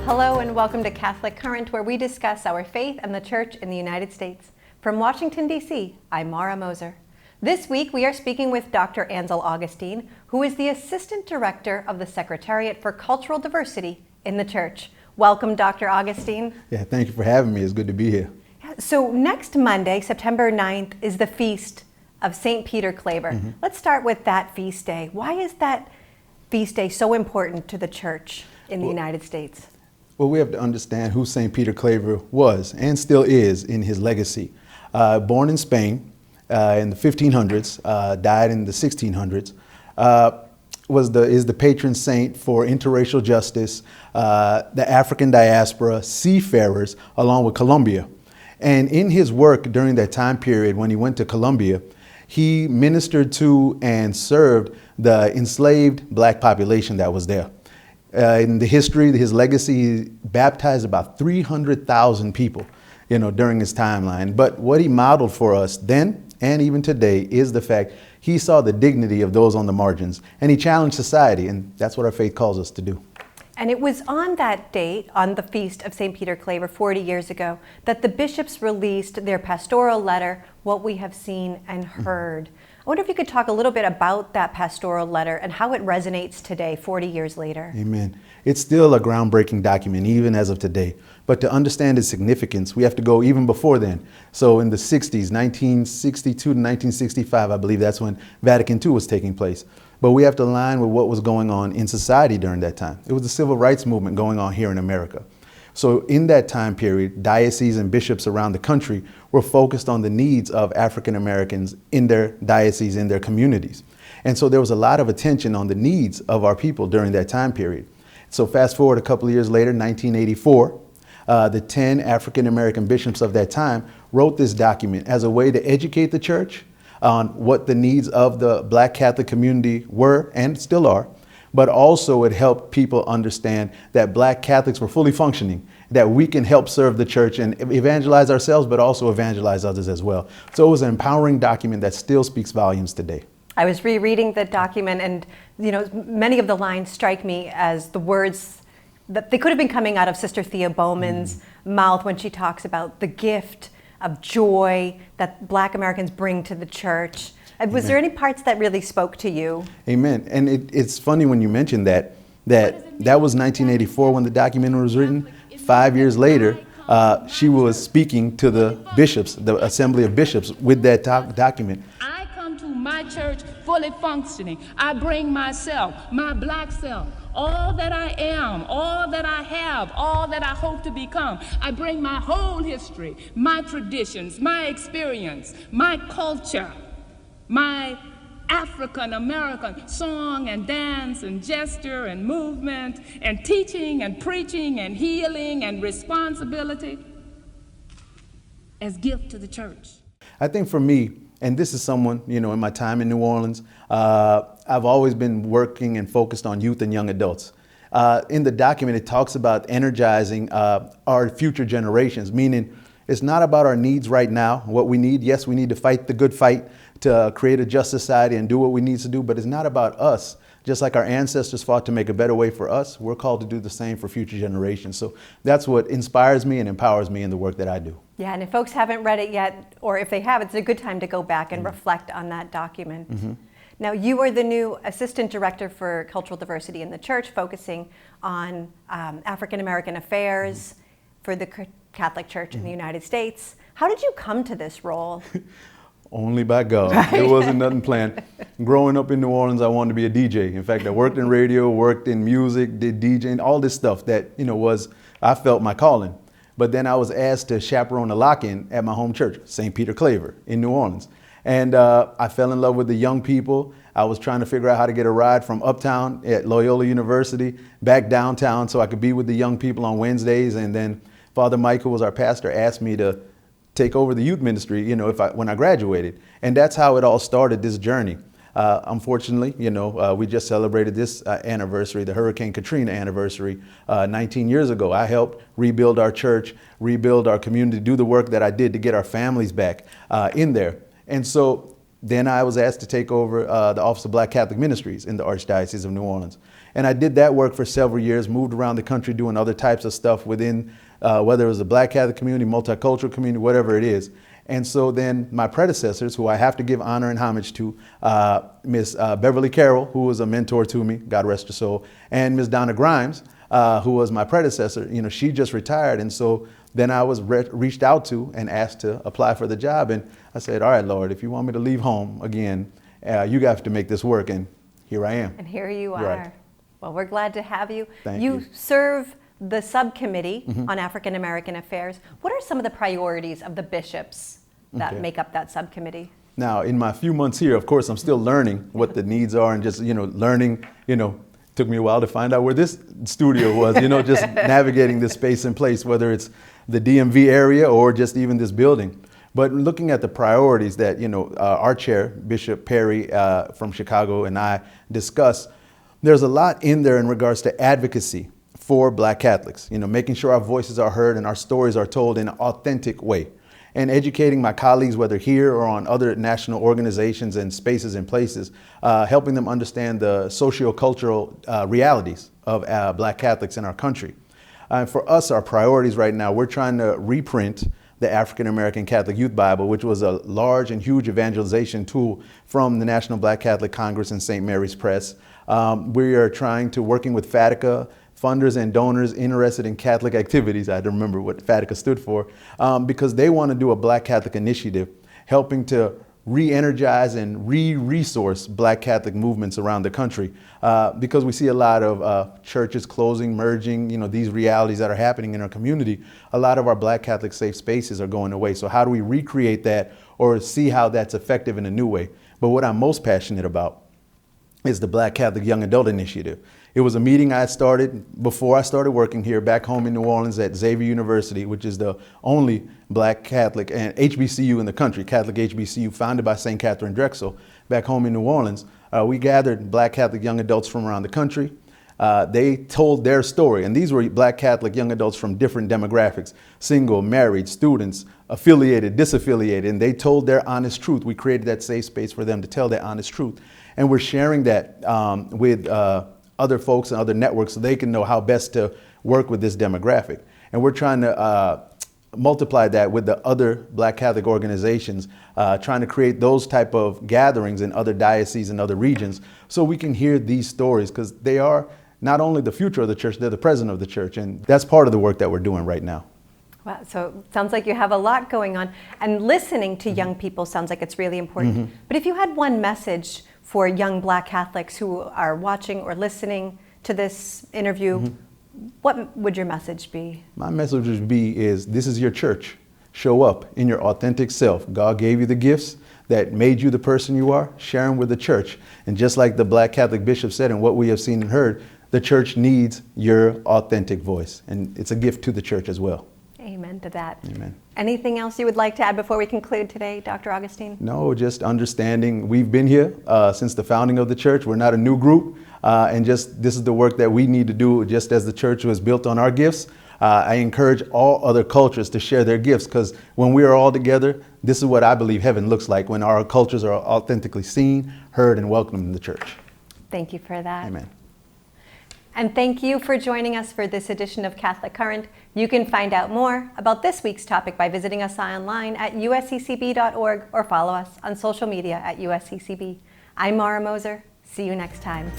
Hello and welcome to Catholic Current, where we discuss our faith and the Church in the United States. From Washington, D.C., I'm Mara Moser. This week we are speaking with Dr. Ansel Augustine, who is the Assistant Director of the Secretariat for Cultural Diversity in the Church. Welcome, Dr. Augustine. Yeah, thank you for having me. It's good to be here. So next Monday, September 9th, is the feast of St. Peter Claver. Mm-hmm. Let's start with that feast day. Why is that feast day so important to the Church in the United States? Well, we have to understand who St. Peter Claver was and still is in his legacy. Born in Spain in the 1500s, died in the 1600s, is the patron saint for interracial justice, the African diaspora, seafarers, along with Colombia. And in his work during that time period, when he went to Colombia, he ministered to and served the enslaved black population that was there. In the history, his legacy, he baptized about 300,000 people, during his timeline. But what he modeled for us then and even today is the fact he saw the dignity of those on the margins, and he challenged society, and that's what our faith calls us to do. And it was on that date, on the feast of St. Peter Claver 40 years ago, that the bishops released their pastoral letter, What We Have Seen and Heard. I wonder if you could talk a little bit about that pastoral letter and how it resonates today, 40 years later. Amen. It's still a groundbreaking document, even as of today. But to understand its significance, we have to go even before then. So in the 60s, 1962 to 1965, I believe that's when Vatican II was taking place. But we have to align with what was going on in society during that time. It was the civil rights movement going on here in America. So in that time period, dioceses and bishops around the country were focused on the needs of African Americans in their dioceses, in their communities. And so there was a lot of attention on the needs of our people during that time period. So fast forward a couple of years later, 1984, the 10 African American bishops of that time wrote this document as a way to educate the church on what the needs of the Black Catholic community were and still are. But also it helped people understand that Black Catholics were fully functioning, that we can help serve the church and evangelize ourselves, but also evangelize others as well. So it was an empowering document that still speaks volumes today. I was rereading the document, and many of the lines strike me as the words that they could have been coming out of Sister Thea Bowman's mouth when she talks about the gift of joy that Black Americans bring to the church. Was there any parts that really spoke to you? Amen. And it's funny when you mentioned that was 1984 when the document was written. 5 years later, she was speaking to the bishops, the Assembly of Bishops, with that document. I come to my church fully functioning. I bring myself, my Black self, all that I am, all that I have, all that I hope to become. I bring my whole history, my traditions, my experience, my culture, my African American song and dance and gesture and movement and teaching and preaching and healing and responsibility as gift to the church. I think for me, and this is someone, in my time in New Orleans, I've always been working and focused on youth and young adults. In the document, it talks about energizing our future generations, meaning it's not about our needs right now, what we need. Yes, we need to fight the good fight to create a just society and do what we need to do, but it's not about us. Just like our ancestors fought to make a better way for us, we're called to do the same for future generations. So that's what inspires me and empowers me in the work that I do. Yeah, and if folks haven't read it yet, or if they have, it's a good time to go back and reflect on that document. Mm-hmm. Now, you are the new Assistant Director for Cultural Diversity in the Church, focusing on African American affairs for the Catholic Church in the United States. How did you come to this role? Only by God. Right. There wasn't nothing planned. Growing up in New Orleans, I wanted to be a DJ. In fact, I worked in radio, worked in music, did DJing, all this stuff that, I felt my calling. But then I was asked to chaperone a lock-in at my home church, St. Peter Claver in New Orleans. And I fell in love with the young people. I was trying to figure out how to get a ride from uptown at Loyola University back downtown so I could be with the young people on Wednesdays. And then Father Mike, who was our pastor, asked me to take over the youth ministry, when I graduated. And that's how it all started, this journey. Unfortunately, we just celebrated this anniversary, the Hurricane Katrina anniversary, 19 years ago. I helped rebuild our church, rebuild our community, do the work that I did to get our families back in there. And so then I was asked to take over the Office of Black Catholic Ministries in the Archdiocese of New Orleans. And I did that work for several years, moved around the country doing other types of stuff within, whether it was a Black Catholic community, multicultural community, whatever it is. And so then my predecessors, who I have to give honor and homage to, Miss Beverly Carroll, who was a mentor to me, God rest her soul, and Miss Donna Grimes, who was my predecessor, you know, she just retired. And so then I was reached out to and asked to apply for the job. And I said, all right, Lord, if you want me to leave home again, you have to make this work. And here I am. And here you are. Right. Well, we're glad to have you. Thank you. You serve the subcommittee on African American Affairs. What are some of the priorities of the bishops that make up that subcommittee? Now, in my few months here, of course, I'm still learning what the needs are and just, you know, learning, you know, took me a while to find out where this studio was, you know, just navigating this space and place, whether it's the DMV area or just even this building. But looking at the priorities that, you know, our chair, Bishop Perry from Chicago, and I discuss, there's a lot in there in regards to advocacy for Black Catholics, you know, making sure our voices are heard and our stories are told in an authentic way. And educating my colleagues, whether here or on other national organizations and spaces and places, helping them understand the socio-cultural realities of Black Catholics in our country. For us, our priorities right now, we're trying to reprint the African American Catholic Youth Bible, which was a large and huge evangelization tool from the National Black Catholic Congress and St. Mary's Press. We are trying to working with FATICA, funders and donors interested in Catholic activities. I had to remember what FATICA stood for, because they want to do a Black Catholic initiative, helping to re-energize and re-resource Black Catholic movements around the country, because we see a lot of churches closing, merging, you know, these realities that are happening in our community. A lot of our Black Catholic safe spaces are going away. So how do we recreate that or see how that's effective in a new way? But what I'm most passionate about is the Black Catholic Young Adult Initiative. It was a meeting I started before I started working here back home in New Orleans at Xavier University, which is the only Black Catholic and HBCU in the country, Catholic HBCU founded by St. Catherine Drexel back home in New Orleans. We gathered Black Catholic young adults from around the country. They told their story, and these were Black Catholic young adults from different demographics, single, married, students, affiliated, disaffiliated, and they told their honest truth. We created that safe space for them to tell their honest truth. And we're sharing that with other folks and other networks so they can know how best to work with this demographic. And we're trying to multiply that with the other Black Catholic organizations, trying to create those type of gatherings in other dioceses and other regions so we can hear these stories, because they are not only the future of the church, they're the present of the church. And that's part of the work that we're doing right now. Wow, so it sounds like you have a lot going on. And listening to young people sounds like it's really important. But if you had one message for young Black Catholics who are watching or listening to this interview, what would your message be? My message would be is, this is your church. Show up in your authentic self. God gave you the gifts that made you the person you are. Share them with the church. And just like the Black Catholic bishop said and what we have seen and heard, the church needs your authentic voice. And it's a gift to the church as well. Amen to that. Amen. Anything else you would like to add before we conclude today, Dr. Augustine? No, just understanding we've been here since the founding of the church. We're not a new group, and just this is the work that we need to do just as the church was built on our gifts. I encourage all other cultures to share their gifts, because when we are all together, this is what I believe heaven looks like, when our cultures are authentically seen, heard, and welcomed in the church. Thank you for that. Amen. And thank you for joining us for this edition of Catholic Current. You can find out more about this week's topic by visiting us online at usccb.org or follow us on social media at usccb. I'm Mara Moser. See you next time.